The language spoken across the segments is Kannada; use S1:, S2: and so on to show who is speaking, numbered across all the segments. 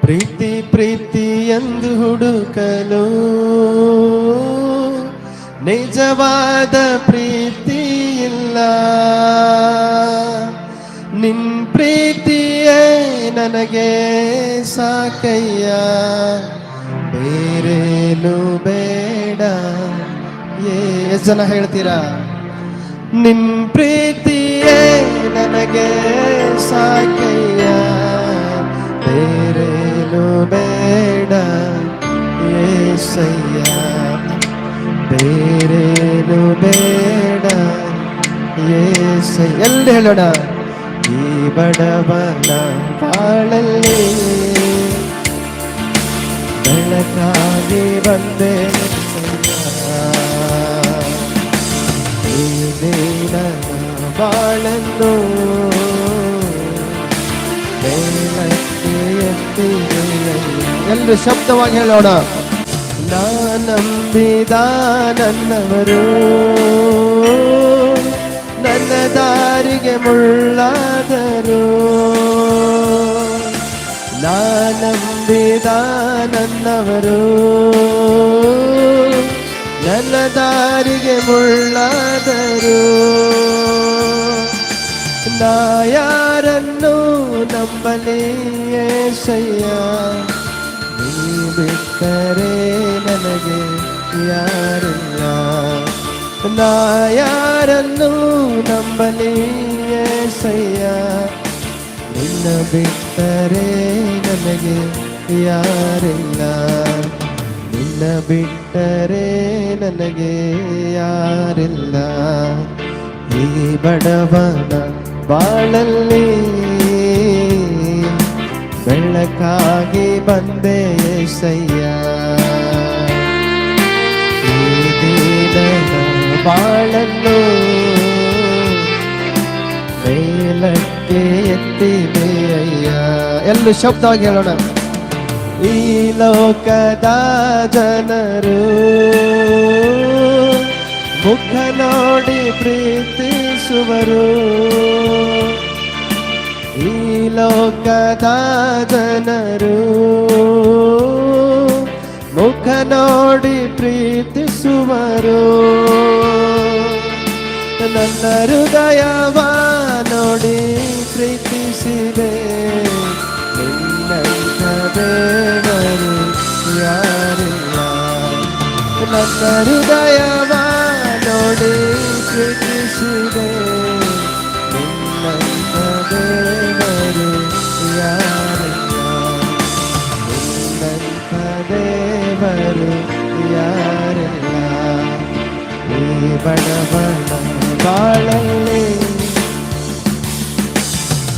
S1: ಪ್ರೀತಿ ಪ್ರೀತಿ ಎಂದು ಹುಡುಕಲು ನಿಜವಾದ ಪ್ರೀತಿ ಇಲ್ಲ. ನಿನ್ ಪ್ರೀತಿಯೇ ನನಗೆ ಸಾಕಯ್ಯ, ಬೇರೇನು ಬೇಡ. ಎಷ್ಟು ಜನ ಹೇಳ್ತೀರಾ? ನಿನ್ ಪ್ರೀತಿಯೇ ನನಗೆ ಸಾಕಯ್ಯ, ಬೇರೇನು ಬೇಡ యేసయ్య, ಬೇರೇನು ಬೇಡ యేಸಯ್ಯ. ಎಲ್ಲಿ ಹೇಳೋಣ? ಈ ಬಡವನ ಬಾಳಲ್ಲಿ ಬೆಳಕಾಗಿ ಬಂದೆ, ಈ ದೀನ ಬಾಳನ್ನು ಬೆಳಕ್ಕೆ ಎತ್ತಿದೆ. ಎಲ್ಲರೂ ಶಬ್ದವಾಗಿ ಹೇಳೋಣ. ನಂಬಿದ ನನ್ನವರು ನನ್ನ ದಾರಿಗೆ ಮುಳ್ಳಾದರು, ನಂಬಿದ ನನ್ನವರು ನನ್ನ ದಾರಿಗೆ ಮುಳ್ಳಾದರು. ನಾ ಯಾರನ್ನು ನಂಬಲಿ యేసయ్ಯ, ನೀ ಬಿಟ್ಟರೆ ನನಗೆ ಯಾರಿಲ್ಲ. ನಾ ಯಾರನ್ನು ನಂಬಲಿ యేసయ్ಯ, ನಿನ್ನ ಬಿಟ್ಟರೆ ನನಗೆ ಯಾರಿಲ್ಲ. ನಿನ್ನ ಬಿಟ್ಟರೆ ನನಗೆ ಯಾರಿಲ್ಲ. ಈ ಬಡವನ ಬಾಳಲ್ಲಿ ಬೆಳಕಾಗಿ ಬಂದೆ యేసయ్ಯ, ಈ ದೀನನ ಬಾಳನ್ನು ಮೇಲಕ್ಕೆ ಎತ್ತಿದೆಯಯ್ಯ. ಎಲ್ಲೂ ಶಬ್ದವಾಗಿ ಹೇಳೋಣ. ಈ ಲೋಕದ ಜನರು ಮುಖ ನೋಡಿ ಪ್ರೀತಿಸುವರು, ಈ ಲೋಕದ ಜನರು ಮುಖ ನೋಡಿ ಪ್ರೀತಿಸುವರು. ನನ್ನ ಹೃದಯವ ನೋಡಿ ಪ್ರೀತಿಸಿದೆ, ನಿನ್ನಂಥ ದೇವರು ಯಾರಿಲ್ಲ. ನನ್ನ ಹೃದಯವ ನೋಡಿ ಪ್ರೀತಿಸಿದೆ, ನಿನ್ನಂಥ ದೇವರು ಯಾರಿಲ್ಲ. ನಿನ್ನಂಥ ದೇವರು ಯಾರಿಲ್ಲ. ಈ ಬಡವನ ಬಾಳಲ್ಲಿ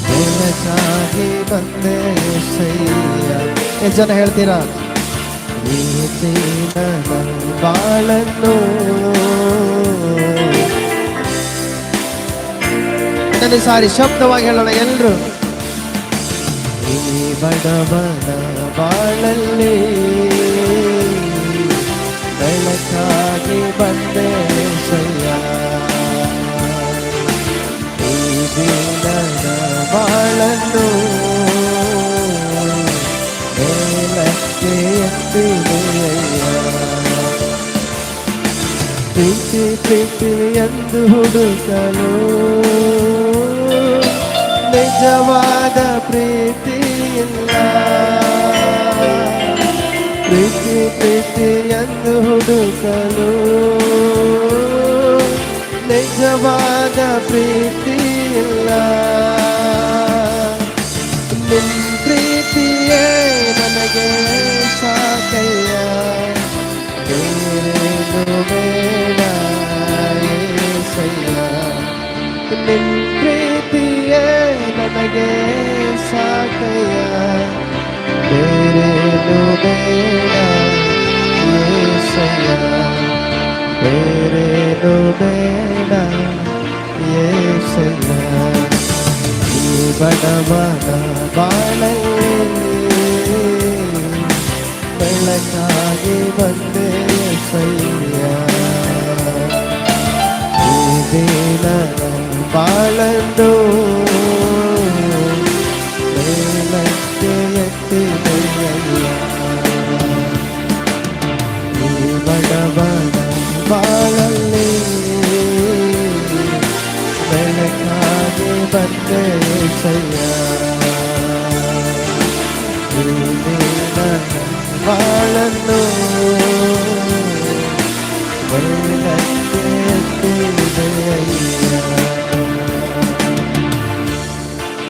S1: ಬೆಳಕಾಗಿ ಬಂದೆ యేసయ్య. ಎಷ್ಟು ಜನ ಹೇಳ್ತೀರಾ? ಈ ದೀನನ ಬಾಳನ್ನು ನನ್ನ ಸಾರಿ ಶಬ್ದವಾಗಿ ಹೇಳೋಣ ಎಲ್ಲರೂ. ಈ ಬಡವನ ಬಾಳಲ್ಲಿ ಬೆಳಕಾಗಿ ಬಂದೆ యేసయ్య, ಈ ದೀನನ ಬಾಳನ್ನು ಮೇಲಕ್ಕೆ ಎತ್ತಿದೆಯಯ್ಯ. ಪ್ರೀತಿ ಪ್ರೀತಿ ಎಂದು ಹುಡುಕಲು ನಿಜವಾದ ಪ್ರೀತಿ ಇಲ್ಲ. ಪ್ರೀತಿ ಪ್ರೀತಿ ಎಂದು ಹುಡುಕಲು ನಿಜವಾದ ಪ್ರೀತಿ ಇಲ್ಲ. ನಿನ್ ಪ್ರೀತಿಯೇ ನನಗೆ ಸಾಕಯ್ಯ, ಬೇರೇನು ಬೇಡ యేసయ్ಯ. ನಿನ್ ಪ್ರೀತಿಯೇ ನನಗೆ ಸಾಕಯ್ಯ, ಬೇರೇನು ಬೇಡ యేಸయ్ಯ, ಬೇರೇನು ಬೇಡ యేಸయ్ಯ. ಈ ಬಡವನ ಬಾಳಲ್ಲಿ ಬೆಳಕಾಗಿ ಬಂದೆ యేసయ్ಯ, ಈ ದೀನನ ಬಾಳನ್ನು ಮೇಲಕ್ಕೆ ಎತ್ತಿ ನೀನೆಯಲ್ಲ. ಈ ಬಡವನ ಬಾಳಲ್ಲಿ ಬೆಳಕಾಗಿ ಬಂದೆ ಸಯ್ಯ. ನೀನೇ ನನ್ನ ಬಾಳನ್ನು ಬೆಳಕಾಗಿ